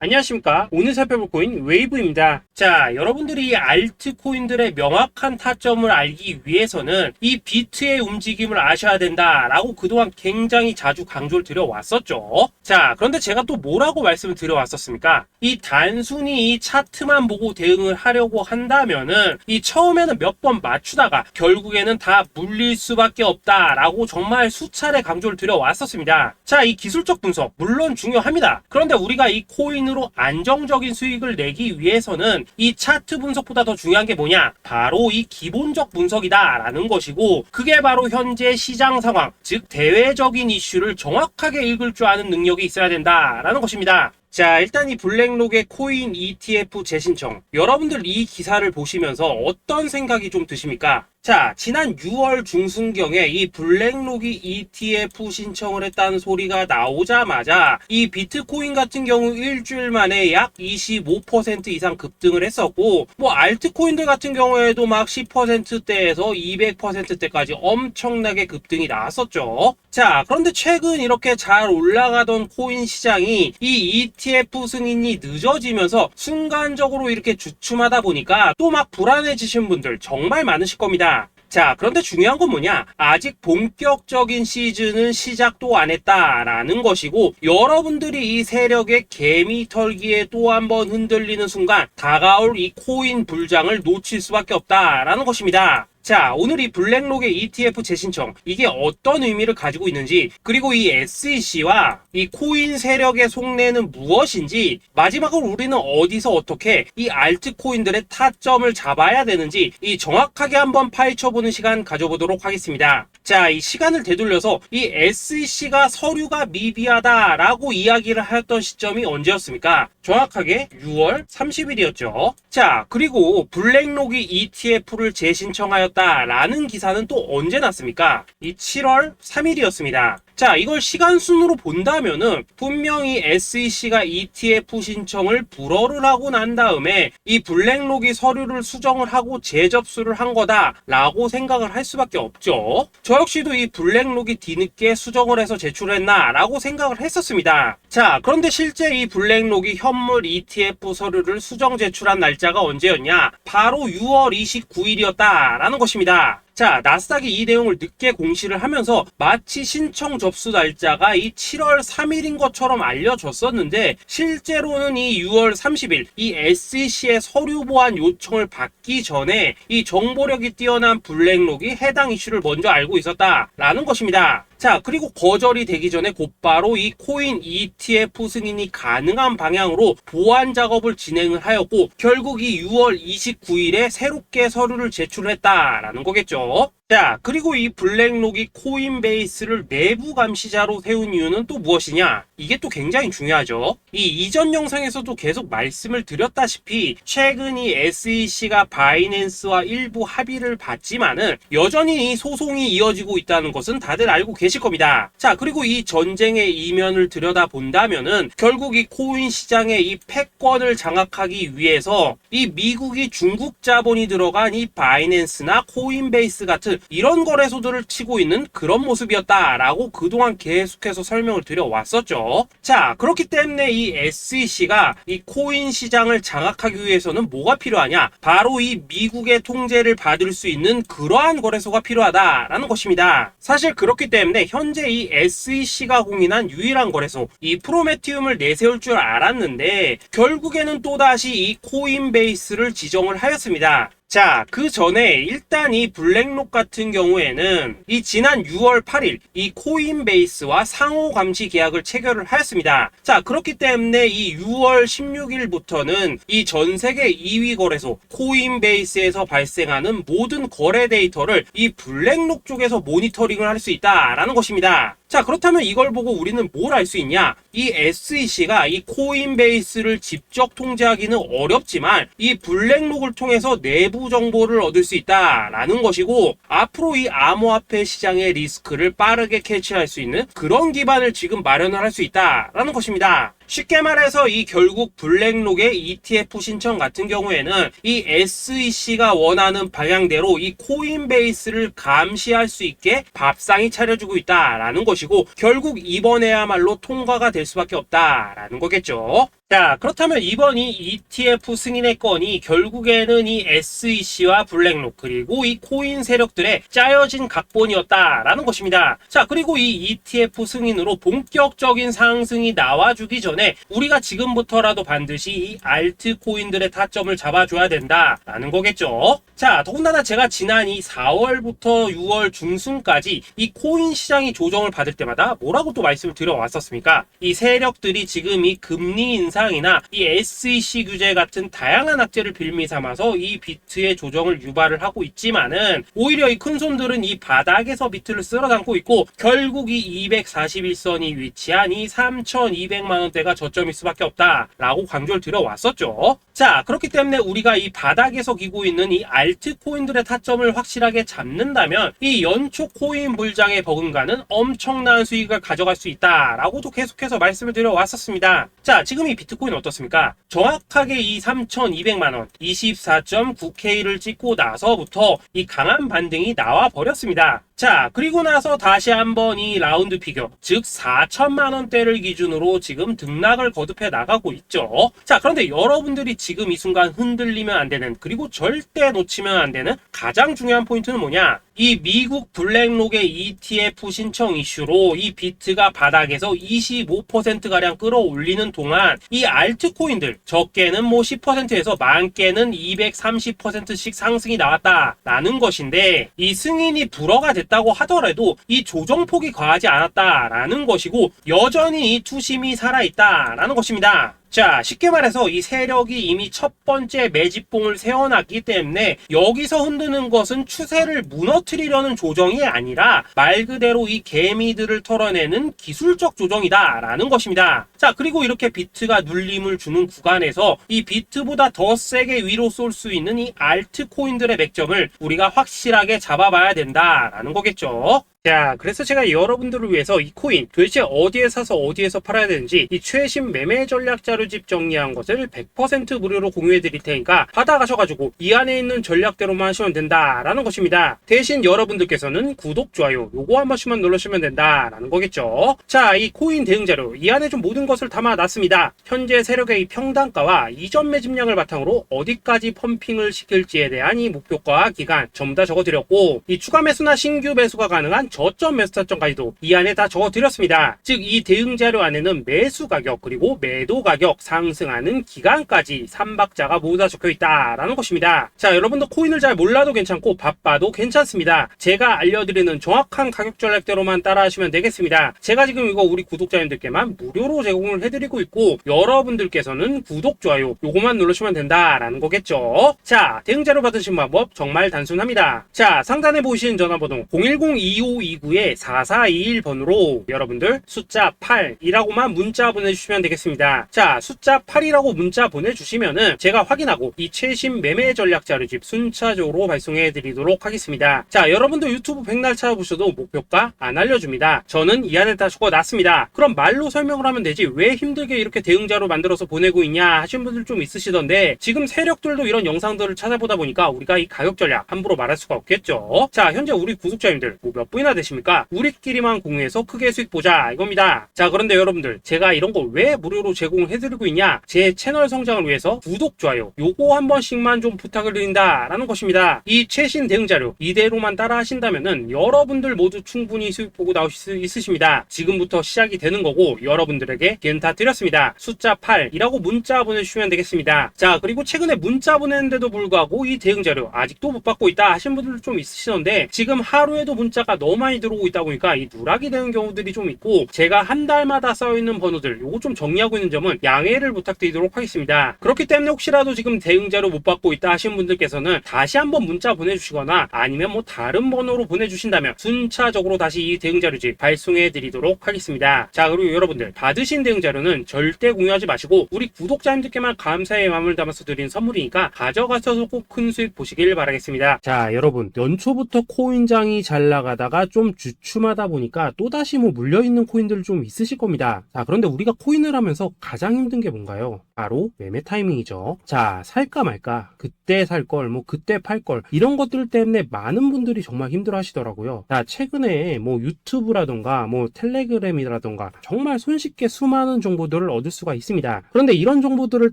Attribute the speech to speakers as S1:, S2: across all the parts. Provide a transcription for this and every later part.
S1: 안녕하십니까. 오늘 살펴볼 코인 웨이브입니다. 자, 여러분들이 알트코인들의 명확한 타점을 알기 위해서는 이 비트의 움직임을 아셔야 된다라고 그동안 굉장히 자주 강조를 드려왔었죠. 자, 그런데 제가 또 뭐라고 말씀을 드려왔었습니까? 이 단순히 이 차트만 보고 대응을 하려고 한다면은 이 처음에는 몇 번 맞추다가 결국에는 다 물릴 수밖에 없다라고 정말 수차례 강조를 드려왔었습니다. 자, 이 기술적 분석 물론 중요합니다. 그런데 우리가 이 코인으로 안정적인 수익을 내기 위해서는 이 차트 분석보다 더 중요한 게 뭐냐? 바로 이 기본적 분석이다라는 것이고, 그게 바로 현재 시장 상황, 즉 대외적인 이슈를 정확하게 읽을 줄 아는 능력이 있어야 된다라는 것입니다. 자, 일단 이 블랙록의 코인 ETF 재신청, 여러분들 이 기사를 보시면서 어떤 생각이 좀 드십니까? 자, 지난 6월 중순경에 이 블랙록이 ETF 신청을 했다는 소리가 나오자마자 이 비트코인 같은 경우 일주일 만에 약 25% 이상 급등을 했었고, 뭐 알트코인들 같은 경우에도 막 10%대에서 200%대까지 엄청나게 급등이 나왔었죠. 자, 그런데 최근 이렇게 잘 올라가던 코인 시장이 이 ETF 승인이 늦어지면서 순간적으로 이렇게 주춤하다 보니까 또 막 불안해지신 분들 정말 많으실 겁니다. 자, 그런데 중요한 건 뭐냐? 아직 본격적인 시즌은 시작도 안 했다라는 것이고, 여러분들이 이 세력의 개미 털기에 또 한 번 흔들리는 순간 다가올 이 코인 불장을 놓칠 수밖에 없다라는 것입니다. 자, 오늘 이 블랙록의 ETF 재신청, 이게 어떤 의미를 가지고 있는지, 그리고 이 SEC와 이 코인 세력의 속내는 무엇인지, 마지막으로 우리는 어디서 어떻게 이 알트코인들의 타점을 잡아야 되는지 이 정확하게 한번 파헤쳐보는 시간 가져보도록 하겠습니다. 자, 이 시간을 되돌려서 이 SEC가 서류가 미비하다라고 이야기를 하였던 시점이 언제였습니까? 정확하게 6월 30일이었죠. 자, 그리고 블랙록이 ETF를 재신청하였다라는 기사는 또 언제 났습니까? 이 7월 3일이었습니다. 자, 이걸 시간순으로 본다면은 분명히 SEC가 ETF 신청을 불허를 하고 난 다음에 이 블랙록이 서류를 수정을 하고 재접수를 한 거다라고 생각을 할 수밖에 없죠. 저 역시도 이 블랙록이 뒤늦게 수정을 해서 제출했나라고 생각을 했었습니다. 자, 그런데 실제 이 블랙록이 현물 ETF 서류를 수정 제출한 날짜가 언제였냐? 바로 6월 29일이었다라는 것입니다. 자, 나스닥이 이 내용을 늦게 공시를 하면서 마치 신청 접수 날짜가 이 7월 3일인 것처럼 알려졌었는데, 실제로는 이 6월 30일 이 SEC의 서류 보완 요청을 받기 전에 이 정보력이 뛰어난 블랙록이 해당 이슈를 먼저 알고 있었다라는 것입니다. 자, 그리고 거절이 되기 전에 곧바로 이 코인 ETF 승인이 가능한 방향으로 보완 작업을 진행을 하였고, 결국 이 6월 29일에 새롭게 서류를 제출했다라는 거겠죠. 자, 그리고 이 블랙록이 코인베이스를 내부 감시자로 세운 이유는 또 무엇이냐? 이게 또 굉장히 중요하죠. 이 이전 영상에서도 계속 말씀을 드렸다시피 최근 이 SEC가 바이낸스와 일부 합의를 봤지만은 여전히 이 소송이 이어지고 있다는 것은 다들 알고 계실 겁니다. 자, 그리고 이 전쟁의 이면을 들여다본다면은 결국 이 코인 시장의 이 패권을 장악하기 위해서 이 미국이 중국 자본이 들어간 이 바이낸스나 코인베이스 같은 이런 거래소들을 치고 있는 그런 모습이었다라고 그동안 계속해서 설명을 드려왔었죠. 자, 그렇기 때문에 이 SEC가 이 코인 시장을 장악하기 위해서는 뭐가 필요하냐? 바로 이 미국의 통제를 받을 수 있는 그러한 거래소가 필요하다라는 것입니다. 사실 그렇기 때문에 현재 이 SEC가 공인한 유일한 거래소, 이 프로메티움을 내세울 줄 알았는데 결국에는 또다시 이 코인베이스를 지정을 하였습니다. 자, 그 전에 일단 이 블랙록 같은 경우에는 이 지난 6월 8일 이 코인베이스와 상호 감시 계약을 체결을 하였습니다. 자, 그렇기 때문에 이 6월 16일부터는 이 전 세계 2위 거래소 코인베이스에서 발생하는 모든 거래 데이터를 이 블랙록 쪽에서 모니터링을 할 수 있다라는 것입니다. 자, 그렇다면 이걸 보고 우리는 뭘 알 수 있냐? 이 SEC가 이 코인베이스를 직접 통제하기는 어렵지만 이 블랙록을 통해서 내부 정보를 얻을 수 있다라는 것이고, 앞으로 이 암호화폐 시장의 리스크를 빠르게 캐치할 수 있는 그런 기반을 지금 마련을 할 수 있다라는 것입니다. 쉽게 말해서 이 결국 블랙록의 ETF 신청 같은 경우에는 이 SEC가 원하는 방향대로 이 코인베이스를 감시할 수 있게 밥상이 차려주고 있다라는 것이고, 결국 이번에야말로 통과가 될 수밖에 없다라는 거겠죠. 자, 그렇다면 이번 이 ETF 승인의 건이 결국에는 이 SEC와 블랙록 그리고 이 코인 세력들의 짜여진 각본이었다라는 것입니다. 자, 그리고 이 ETF 승인으로 본격적인 상승이 나와주기 전에 우리가 지금부터라도 반드시 이 알트코인들의 타점을 잡아줘야 된다라는 거겠죠. 자, 더군다나 제가 지난 이 4월부터 6월 중순까지 이 코인 시장이 조정을 받을 때마다 뭐라고 또 말씀을 드려왔었습니까? 이 세력들이 지금 이 금리 인상이나 이 SEC 규제 같은 다양한 악재를 빌미 삼아서 이 비트의 조정을 유발을 하고 있지만은 오히려 이 큰손들은 이 바닥에서 비트를 쓸어 담고 있고 결국 이 241선이 위치한 이 3,200만원대가 저점일 수밖에 없다라고 강조를 드려왔었죠. 자, 그렇기 때문에 우리가 이 바닥에서 기고 있는 이 알트코인들의 타점을 확실하게 잡는다면 이 연초 코인 불장의 버금가는 엄청난 수익을 가져갈 수 있다라고도 계속해서 말씀을 드려왔었습니다. 자, 지금 이 비트코인 어떻습니까? 정확하게 이 3,200만원 24.9K를 찍고 나서부터 이 강한 반등이 나와 버렸습니다. 자, 그리고 나서 다시 한번 이 라운드 피겨, 즉 4천만원대를 기준으로 지금 등락을 거듭해 나가고 있죠. 자, 그런데 여러분들이 지금 이 순간 흔들리면 안 되는, 그리고 절대 놓치면 안 되는 가장 중요한 포인트는 뭐냐? 이 미국 블랙록의 ETF 신청 이슈로 이 비트가 바닥에서 25%가량 끌어올리는 동안 이 알트코인들, 적게는 뭐 10%에서 많게는 230%씩 상승이 나왔다라는 것인데, 이 승인이 불허가 됐다고 하더라도 이 조정폭이 과하지 않았다라는 것이고 여전히 이 투심이 살아있다라는 것입니다. 자, 쉽게 말해서 이 세력이 이미 첫 번째 매집봉을 세워놨기 때문에 여기서 흔드는 것은 추세를 무너뜨리려는 조정이 아니라 말 그대로 이 개미들을 털어내는 기술적 조정이다라는 것입니다. 자, 그리고 이렇게 비트가 눌림을 주는 구간에서 이 비트보다 더 세게 위로 쏠 수 있는 이 알트코인들의 맥점을 우리가 확실하게 잡아봐야 된다라는 거겠죠. 자, 그래서 제가 여러분들을 위해서 이 코인 도대체 어디에 사서 어디에서 팔아야 되는지 이 최신 매매 전략 자료집 정리한 것을 100% 무료로 공유해 드릴 테니까 받아가셔가지고 이 안에 있는 전략대로만 하시면 된다라는 것입니다. 대신 여러분들께서는 구독, 좋아요 요거 한 번씩만 눌러주시면 된다라는 거겠죠. 자, 이 코인 대응 자료 이 안에 좀 모든 것을 담아놨습니다. 현재 세력의 이 평단가와 이전 매집량을 바탕으로 어디까지 펌핑을 시킬지에 대한 이 목표가 기간 전부 다 적어드렸고, 이 추가 매수나 신규 매수가 가능한 저점 매수 타점까지도 이 안에 다 적어드렸습니다. 즉 이 대응 자료 안에는 매수 가격 그리고 매도 가격, 상승하는 기간까지 3박자가 모두 다 적혀있다라는 것입니다. 자, 여러분도 코인을 잘 몰라도 괜찮고 바빠도 괜찮습니다. 제가 알려드리는 정확한 가격 전략대로만 따라하시면 되겠습니다. 제가 지금 이거 우리 구독자님들께만 무료로 제공을 해드리고 있고 여러분들께서는 구독, 좋아요 요거만 누르시면 된다라는 거겠죠. 자, 대응 자료 받으신 방법 정말 단순합니다. 자, 상단에 보이시는 전화번호 010-2529-4421번으로 여러분들 숫자 8이라고만 문자 보내주시면 되겠습니다. 자, 숫자 8이라고 문자 보내주시면은 제가 확인하고 이 최신 매매 전략 자료집 순차적으로 발송해 드리도록 하겠습니다. 자, 여러분도 유튜브 백날 찾아보셔도 목표가 안 알려줍니다. 저는 이 안에 다 적어놨습니다. 그럼 말로 설명을 하면 되지 왜 힘들게 이렇게 대응자로 만들어서 보내고 있냐 하시는 분들 좀 있으시던데, 지금 세력들도 이런 영상들을 찾아보다 보니까 우리가 이 가격 전략 함부로 말할 수가 없겠죠. 자, 현재 우리 구독자님들 뭐 몇 분이나 되십니까? 우리끼리만 공유해서 크게 수익 보자 이겁니다. 자, 그런데 여러분들 제가 이런 거 왜 무료로 제공을 해드리고 있냐? 제 채널 성장을 위해서 구독, 좋아요 요거 한 번씩만 좀 부탁을 드린다라는 것입니다. 이 최신 대응 자료 이대로만 따라 하신다면은 여러분들 모두 충분히 수익 보고 나오실 수 있으십니다. 지금부터 시작이 되는 거고 여러분들에게 기회는 다 드렸습니다. 숫자 8이라고 문자 보내주시면 되겠습니다. 자, 그리고 최근에 문자 보냈는데도 불구하고 이 대응 자료 아직도 못 받고 있다 하신 분들 좀 있으시던데, 지금 하루에도 문자가 너무 많이 들어오고 있다 보니까 이 누락이 되는 경우들이 좀 있고 제가 한 달마다 쌓여있는 번호들 요거 좀 정리하고 있는 점은 양해를 부탁드리도록 하겠습니다. 그렇기 때문에 혹시라도 지금 대응 자료 못 받고 있다 하신 분들께서는 다시 한번 문자 보내주시거나 아니면 뭐 다른 번호로 보내주신다면 순차적으로 다시 이 대응 자료집 발송해 드리도록 하겠습니다. 자, 그리고 여러분들 받으신 대응 자료는 절대 공유하지 마시고 우리 구독자님들께만 감사의 마음을 담아서 드린 선물이니까 가져가셔서 꼭 큰 수익 보시길 바라겠습니다. 자, 여러분 연초부터 코인장이 잘 나가다가
S2: 좀 주춤하다 보니까 또다시 뭐 물려있는 코인들 좀 있으실 겁니다. 자, 그런데 우리가 코인을 하면서 가장 힘든 게 뭔가요? 바로 매매 타이밍이죠. 자, 살까 말까, 그때 살 걸, 뭐 그때 팔 걸, 이런 것들 때문에 많은 분들이 정말 힘들어 하시더라고요. 자, 최근에 뭐 유튜브라던가 뭐 텔레그램이라던가 정말 손쉽게 수많은 정보들을 얻을 수가 있습니다. 그런데 이런 정보들을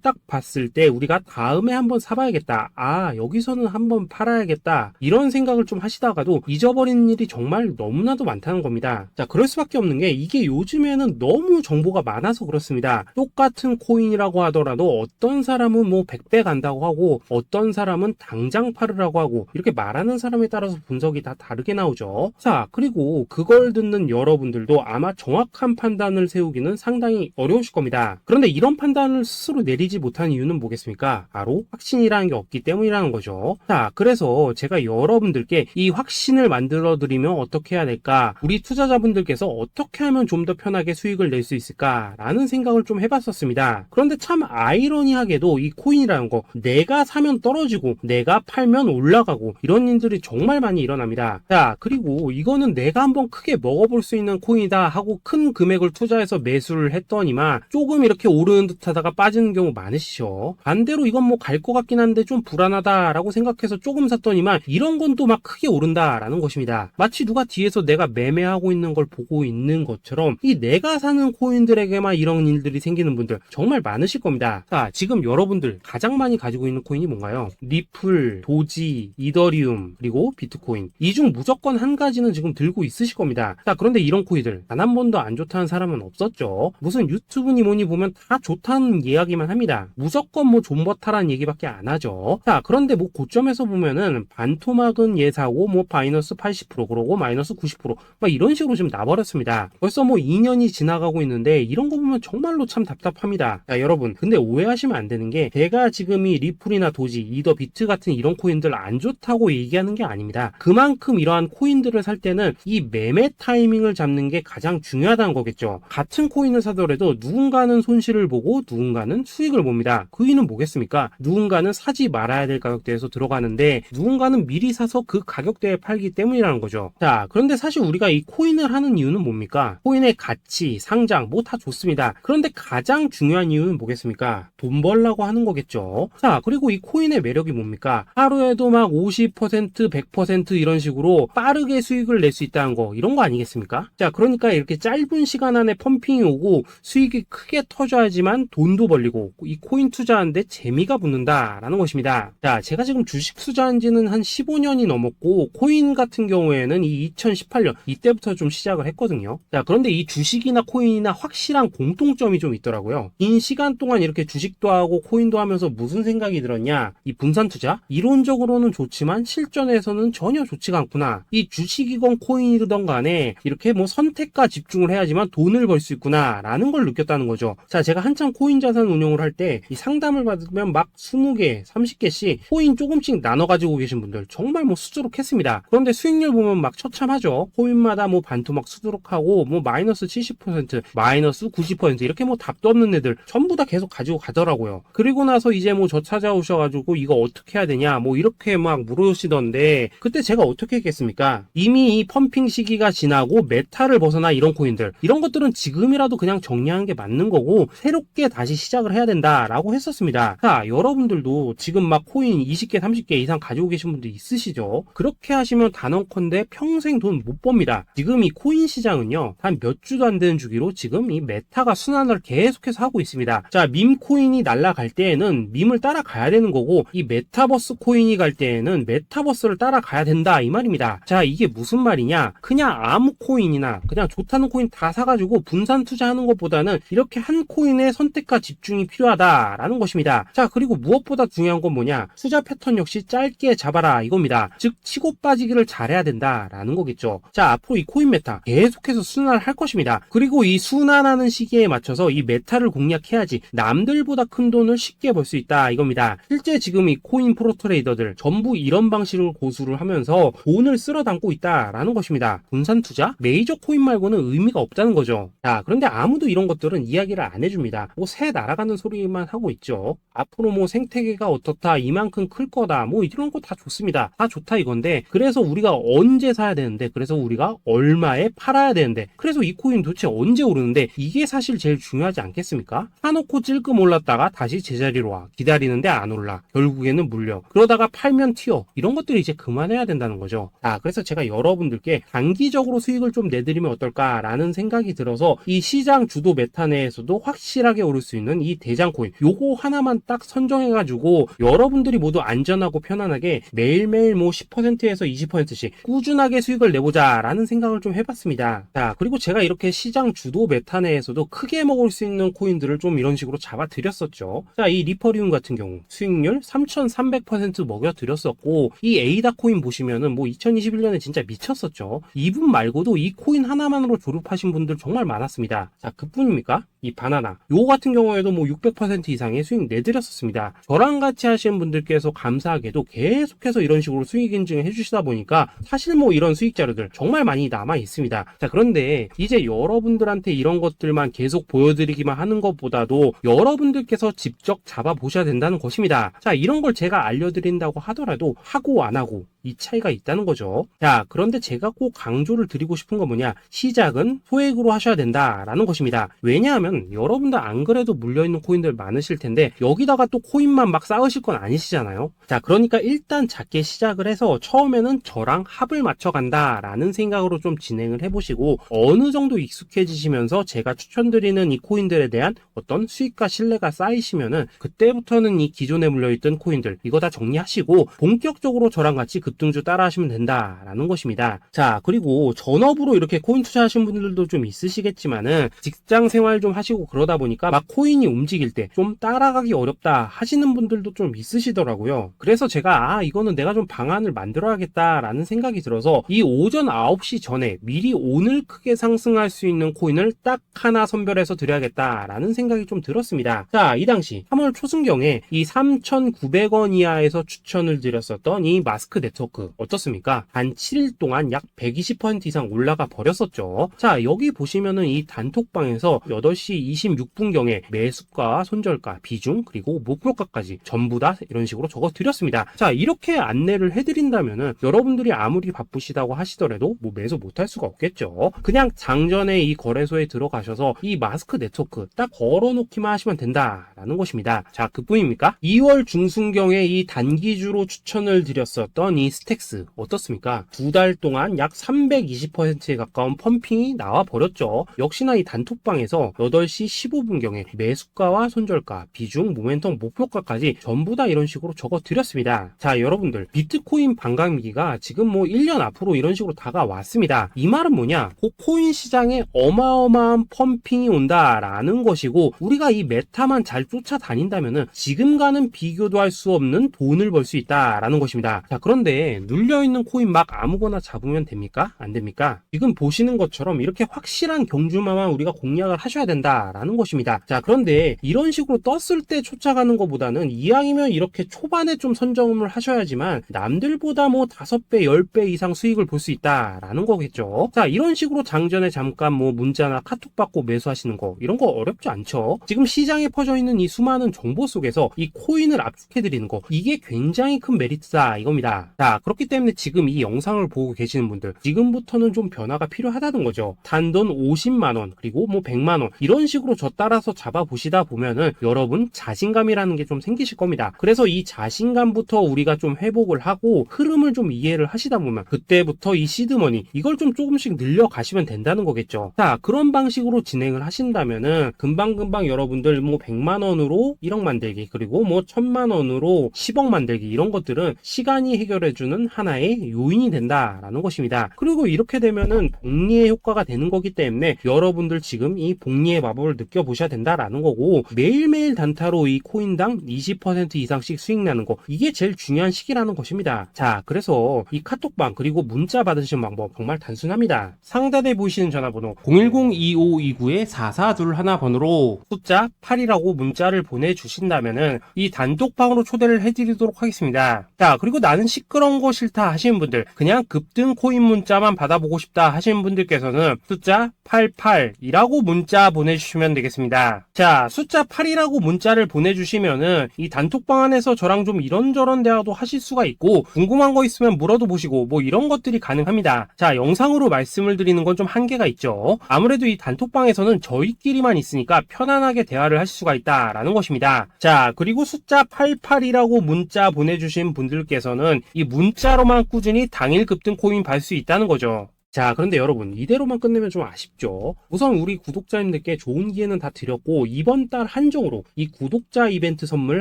S2: 딱 봤을 때 우리가 다음에 한번 사봐야겠다, 아 여기서는 한번 팔아야겠다, 이런 생각을 좀 하시다가도 잊어버리는 일이 정말 너무나도 많다는 겁니다. 자, 그럴 수밖에 없는 게 이게 요즘에는 너무 정보가 많아서 그렇습니다. 똑같은 코인이라고 하더라도 어떤 사람은 뭐 100배 간다고 하고 어떤 사람은 당장 팔으라고 하고, 이렇게 말하는 사람에 따라서 분석이 다 다르게 나오죠. 자, 그리고 그걸 듣는 여러분들도 아마 정확한 판단을 세우기는 상당히 어려우실 겁니다. 그런데 이런 판단을 스스로 내리지 못한 이유는 뭐겠습니까? 바로 확신이라는 게 없기 때문이라는 거죠. 자, 그래서 제가 여러분들께 이 확신을 만들어 드리면 어떻게 해야 될까, 우리 투자자분들께서 어떻게 하면 좀 더 편하게 수익을 낼 수 있을까 라는 생각을 좀 해봤었습니다. 그런데 참 아이러니하게도 이 코인이라는 거, 내가 사면 떨어지고 내가 팔면 올라가고 이런 일들이 정말 많이 일어납니다. 자, 그리고 이거는 내가 한번 크게 먹어볼 수 있는 코인이다 하고 큰 금액을 투자해서 매수를 했더니만 조금 이렇게 오르는 듯 하다가 빠지는 경우 많으시죠. 반대로 이건 뭐 갈 것 같긴 한데 좀 불안하다 라고 생각해서 조금 샀더니만 이런 건 또 막 크게 오른다 라는 것입니다. 마치 누가 뒤에서 내가 매매하고 있는 걸 보고 있는 것처럼 이 내가 사는 코인들에게만 이런 일들이 생기는 분들 정말 많으실 겁니다. 자, 지금 여러분들 가장 많이 가지고 있는 코인이 뭔가요? 리플, 도지, 이더리움, 그리고 비트코인. 이 중 무조건 한 가지는 지금 들고 있으실 겁니다. 자, 그런데 이런 코인들 단 한 번도 안 좋다는 사람은 없었죠. 무슨 유튜브니 뭐니 보면 다 좋다는 이야기만 합니다. 무조건 뭐 존버타라는 얘기밖에 안 하죠. 자, 그런데 뭐 고점에서 보면은 반토막은 예사고 뭐 마이너스 80% 그러고 마이너스 90% 막 이런 식으로 지금 나버렸습니다. 벌써 뭐 2년이 지나가고 있는데 이런 거 보면 정말로 참 답답합니다. 자, 여러분, 근데 오해하시면 안 되는 게 제가 지금 이 리플이나 도지, 이더, 비트 같은 이런 코인들 안 좋다고 얘기하는 게 아닙니다. 그만큼 이러한 코인들을 살 때는 이 매매 타이밍을 잡는 게 가장 중요하다는 거겠죠. 같은 코인을 사더라도 누군가는 손실을 보고 누군가는 수익을 봅니다. 그 이유는 뭐겠습니까? 누군가는 사지 말아야 될 가격대에서 들어가는데 누군가는 미리 사서 그 가격대에 팔기 때문이라는 거죠. 자, 그런데 사실 우리가 이 코인을 하는 이유는 뭡니까? 코인의 가치, 상장 뭐 다 좋습니다. 그런데 가장 중요한 이유는 뭐겠습니까? 돈 벌라고 하는 거겠죠. 자, 그리고 이 코인의 매력이 뭡니까? 하루에도 막 50%, 100% 이런 식으로 빠르게 수익을 낼 수 있다는 거, 이런 거 아니겠습니까? 자, 그러니까 이렇게 짧은 시간 안에 펌핑이 오고 수익이 크게 터져야지만 돈도 벌리고 이 코인 투자하는데 재미가 붙는다라는 것입니다. 자, 제가 지금 주식 투자한 지는 한 15년이 넘었고 코인 같은 경우에는 이 2018년 이때부터 좀 시작을 했거든요. 자, 그런데 이 주식이나 코인이나 확실한 공통점이 좀 있더라고요. 긴 시간 동안 이렇게 주식도 하고 코인도 하면서 무슨 생각이 들었냐? 이 분산 투자? 이론적으로는 좋지만 실전에서는 전혀 좋지가 않구나. 이 주식이건 코인이든 간에 이렇게 뭐 선택과 집중을 해야지만 돈을 벌 수 있구나 라는 걸 느꼈다는 거죠. 자, 제가 한참 코인 자산 운용을 할 때 이 상담을 받으면 막 20개, 30개씩 코인 조금씩 나눠 가지고 계신 분들 정말 뭐 수두룩했습니다. 그런데 수익률 보면 막 처참하죠. 코인마다 뭐 반토막 수두룩하고 뭐 마이너스 70%, 마이너스 90% 이렇게 뭐 답도 없는 애들 전부 다 계속 가지고 가더라고요. 그리고 나서 이제 뭐 저 찾아오셔가지고 이거 어떻게 해야 되냐 뭐 이렇게 막 물으시던데 그때 제가 어떻게 했겠습니까? 이미 이 펌핑 시기가 지나고 메타를 벗어나 이런 코인들, 이런 것들은 지금이라도 그냥 정리하는 게 맞는 거고 새롭게 다시 시작을 해야 된다라고 했었습니다. 자, 여러분들도 지금 막 코인 20개, 30개 이상 가지고 계신 분들 있으시죠? 그렇게 하시면 단언컨대 평생 돈 못 법니다. 지금 이 코인 시장은요, 한 몇 주도 안 되는 주기로 지금 이 메타가 순환을 계속해서 하고 있습니다. 자, 밈 코인이 날아갈 때에는 밈을 따라가야 되는 거고 이 메타버스 코인이 갈 때에는 메타버스를 따라가야 된다 이 말입니다. 자, 이게 무슨 말이냐? 그냥 아무 코인이나 그냥 좋다는 코인 다 사가지고 분산 투자하는 것보다는 이렇게 한 코인에 선택과 집중이 필요하다라는 것입니다. 자, 그리고 무엇보다 중요한 건 뭐냐? 투자 패턴 역시 짧게 잡아라 이겁니다. 즉 치고 빠지기를 잘해야 된다라는 거겠죠. 자, 앞으로 이 코인 메타 계속해서 순환을 할 것입니다. 그리고 이 순환하는 시기에 맞춰서 이 메타를 공략해야지 남들보다 큰 돈을 쉽게 벌 수 있다 이겁니다. 실제 지금 이 코인 프로 트레이더들 전부 이런 방식을 고수를 하면서 돈을 쓸어 담고 있다라는 것입니다. 분산 투자? 메이저 코인 말고는 의미가 없다는 거죠. 자, 그런데 아무도 이런 것들은 이야기를 안 해줍니다. 뭐 새 날아가는 소리만 하고 있죠. 앞으로 뭐 생태계가 어떻다, 이만큼 클 거다, 뭐 이런 거 다 좋습니다. 다 좋다 이건데 그래서 우리가 언제 사야 되는 되는데, 그래서 우리가 얼마에 팔아야 되는데, 그래서 이 코인 도대체 언제 오르는데, 이게 사실 제일 중요하지 않겠습니까? 사놓고 찔끔 올랐다가 다시 제자리로 와. 기다리는데 안 올라. 결국에는 물려. 그러다가 팔면 튀어. 이런 것들이 이제 그만해야 된다는 거죠. 그래서 제가 여러분들께 단기적으로 수익을 좀 내드리면 어떨까라는 생각이 들어서 이 시장 주도 메타 내에서도 확실하게 오를 수 있는 이 대장 코인, 요거 하나만 딱 선정해가지고 여러분들이 모두 안전하고 편안하게 매일매일 뭐 10%에서 20%씩 꾸준하게 수익을 내보자라는 생각을 좀 해봤습니다. 자, 그리고 제가 이렇게 시장 주도 메타 내에서도 크게 먹을 수 있는 코인들을 좀 이런 식으로 잡아드렸었죠. 자, 이 리퍼리움 같은 경우 수익률 3,300% 먹여드렸었고, 이 에이다 코인 보시면은 뭐 2021년에 진짜 미쳤었죠. 이분 말고도 이 코인 하나만으로 졸업하신 분들 정말 많았습니다. 자, 그뿐입니까? 이 바나나 요 같은 경우에도 뭐 600% 이상의 수익 내드렸었습니다. 저랑 같이 하시는 분들께서 감사하게도 계속해서 이런 식으로 수익 인증을 해주시다 보니까 사실 뭐 이런 수익 자료들 정말 많이 남아 있습니다. 자, 그런데 이제 여러분들한테 이런 것들만 계속 보여드리기만 하는 것보다도 여러분들께서 직접 잡아보셔야 된다는 것입니다. 자, 이런 걸 제가 알려드린다고 하더라도 하고 안 하고 이 차이가 있다는 거죠. 자, 그런데 제가 꼭 강조를 드리고 싶은 건 뭐냐, 시작은 소액으로 하셔야 된다라는 것입니다. 왜냐하면 여러분들 안 그래도 물려있는 코인들 많으실 텐데 여기다가 또 코인만 막 쌓으실 건 아니시잖아요. 자, 그러니까 일단 작게 시작을 해서 처음에는 저랑 합을 맞춰간다 라는 생각으로 좀 진행을 해보시고, 어느 정도 익숙해지시면서 제가 추천드리는 이 코인들에 대한 어떤 수익과 신뢰가 쌓이시면은 그때부터는 이 기존에 물려있던 코인들 이거 다 정리하시고 본격적으로 저랑 같이 급등주 따라 하시면 된다라는 것입니다. 자, 그리고 전업으로 이렇게 코인 투자하신 분들도 좀 있으시겠지만은 직장 생활 좀 하시고 그러다 보니까 막 코인이 움직일 때 좀 따라가기 어렵다 하시는 분들도 좀 있으시더라고요. 그래서 제가 이거는 내가 좀 방안을 만들어야겠다라는 생각이 들어서 이 오전 9시 전에 미리 오늘 크게 상승할 수 있는 코인을 딱 하나 선별해서 드려야겠다라는 생각이 좀 들었습니다. 자, 이 당시 3월 초순경에 이 3,900원 이하에서 추천을 드렸었던 이 마스크 네트워크 어떻습니까? 한 7일 동안 약 120% 이상 올라가 버렸었죠. 자, 여기 보시면은 이 단톡방에서 8시 26분경에 매수가, 손절가, 비중, 그리고 목표가까지 전부 다 이런 식으로 적어 드렸습니다. 자, 이렇게 안내를 해드린다면은 여러분들이 아무리 바쁘시다고 하시더라도 뭐 매수 못할 수가 없겠죠. 그냥 장전에 이 거래소에 들어가셔서 이 마스크 네트워크 딱 걸어놓기만 하시면 된다라는 것입니다. 자, 그뿐입니까? 2월 중순경에 이 단기주로 추천을 드렸었던 이 스택스 어떻습니까? 2달 동안 약 320%에 가까운 펌핑이 나와 버렸죠. 역시나 이 단톡방에서 8시 15분경에 매수가와 손절가, 비중, 모멘텀, 목표가까지 전부 다 이런 식으로 적어 드렸습니다. 자, 여러분들 비트코인 반감기가 지금 뭐 1년 앞으로 이런 식으로 다가왔습니다. 이 말은 뭐냐? 코인 시장에 어마어마한 펌핑이 온다라는 것이고, 우리가 이 메타만 잘 쫓아다닌다면은 지금과는 비교도 할 수 없는 돈을 벌 수 있다라는 것입니다. 자, 그런데 눌려있는 코인 막 아무거나 잡으면 됩니까? 안 됩니까? 지금 보시는 것처럼 이렇게 확실한 경주마만 우리가 공략을 하셔야 된다라는 것입니다. 자, 그런데 이런 식으로 떴을 때 쫓아가는 것보다는 이왕이면 이렇게 초반에 좀 선점을 하셔야지만 남들보다 뭐 5배, 10배 이상 수익을 볼 수 있다라는 거겠죠. 자, 이런 식으로 장전에 잠깐 뭐 문자나 카톡 받고 매수하시는 거 이런 거 어렵지 않죠. 지금 시장에 퍼져 있는 이 수많은 정보 속에서 이 코인을 압축해드리는 거, 이게 굉장히 큰 메리트다 이겁니다. 자, 그렇기 때문에 지금 이 영상을 보고 계시는 분들 지금부터는 좀 변화가 필요하다는 거죠. 단돈 50만원 그리고 뭐 100만원 이런 식으로 저 따라서 잡아보시다 보면은 여러분 자신감이라는 게 좀 생기실 겁니다. 그래서 이 자신감부터 우리가 좀 회복을 하고 흐름을 좀 이해를 하시다 보면 그때부터 이 시드머니 이걸 좀 조금씩 늘려가시면 된다는 거겠죠. 자, 그런 방식으로 진행을 하신다면은 금방금방 여러분들 뭐 100만원으로 1억 만들기 그리고 뭐 1000만원으로 10억 만들기 이런 것들은 시간이 해결해주는 하나의 요인이 된다라는 것입니다. 그리고 이렇게 되면은 복리의 효과가 되는 거기 때문에 여러분들 지금 이 복리의 마법을 느껴보셔야 된다라는 거고, 매일매일 단타로 이 코인당 20% 이상씩 수익 나는 거, 이게 제일 중요한 시기라는 것입니다. 자, 그래서 이 카톡방 그리고 문자 받으시는 방법 정말 단순합니다. 상단에 보이시는 전화번호 010-2529-4421번으로 숫자 8이라고 문자를 보내주신다면은 이 단톡방으로 초대를 해드리도록 하겠습니다. 자, 그리고 나는 시끄러운 시끄러운 거 싫다 하시는 분들, 그냥 급등 코인 문자만 받아보고 싶다 하시는 분들께서는 숫자 88이라고 문자 보내주시면 되겠습니다. 자, 숫자 8이라고 문자를 보내주시면은 이 단톡방 안에서 저랑 좀 이런저런 대화도 하실 수가 있고, 궁금한 거 있으면 물어도 보시고 뭐 이런 것들이 가능합니다. 자, 영상으로 말씀을 드리는 건 좀 한계가 있죠. 아무래도 이 단톡방에서는 저희끼리만 있으니까 편안하게 대화를 하실 수가 있다라는 것입니다. 자, 그리고 숫자 88이라고 문자 보내주신 분들께서는 이 문자로만 꾸준히 당일 급등 코인 받을 수 있다는 거죠. 자, 그런데 여러분, 이대로만 끝내면 좀 아쉽죠. 우선 우리 구독자님들께 좋은 기회는 다 드렸고, 이번 달 한정으로 이 구독자 이벤트 선물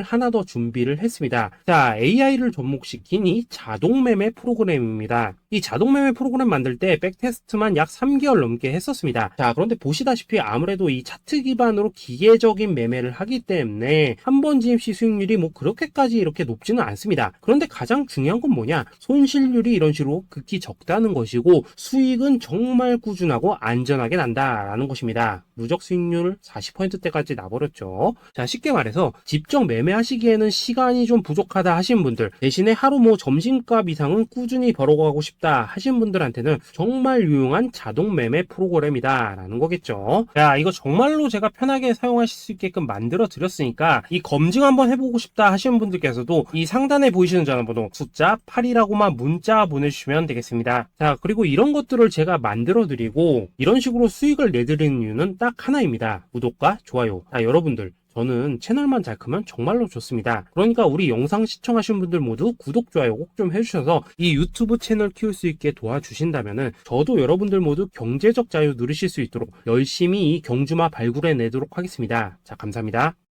S2: 하나 더 준비를 했습니다. 자, AI를 접목시킨 이 자동 매매 프로그램입니다. 이 자동 매매 프로그램 만들 때 백테스트만 약 3개월 넘게 했었습니다. 자, 그런데 보시다시피 아무래도 이 차트 기반으로 기계적인 매매를 하기 때문에 한 번 진입 시 수익률이 뭐 그렇게까지 이렇게 높지는 않습니다. 그런데 가장 중요한 건 뭐냐? 손실률이 이런 식으로 극히 적다는 것이고, 수익은 정말 꾸준하고 안전하게 난다라는 것입니다. 누적 수익률 40%대까지 나버렸죠. 자, 쉽게 말해서 직접 매매하시기에는 시간이 좀 부족하다 하시는 분들, 대신에 하루 뭐 점심값 이상은 꾸준히 벌어가고 싶다 하시는 분들한테는 정말 유용한 자동 매매 프로그램이다 라는 거겠죠. 자, 이거 정말로 제가 편하게 사용하실 수 있게끔 만들어 드렸으니까 이 검증 한번 해보고 싶다 하시는 분들께서도 이 상단에 보이시는 전화번호 숫자 8이라고만 문자 보내주시면 되겠습니다. 자, 그리고 이런 것들을 제가 만들어 드리고 이런 식으로 수익을 내드리는 이유는 딱 하나입니다. 구독과 좋아요. 자, 여러분들, 저는 채널만 잘 크면 정말로 좋습니다. 그러니까 우리 영상 시청하시는 분들 모두 구독, 좋아요 꼭 좀 해주셔서 이 유튜브 채널 키울 수 있게 도와주신다면은 저도 여러분들 모두 경제적 자유 누리실 수 있도록 열심히 이 경주마 발굴해 내도록 하겠습니다. 자, 감사합니다.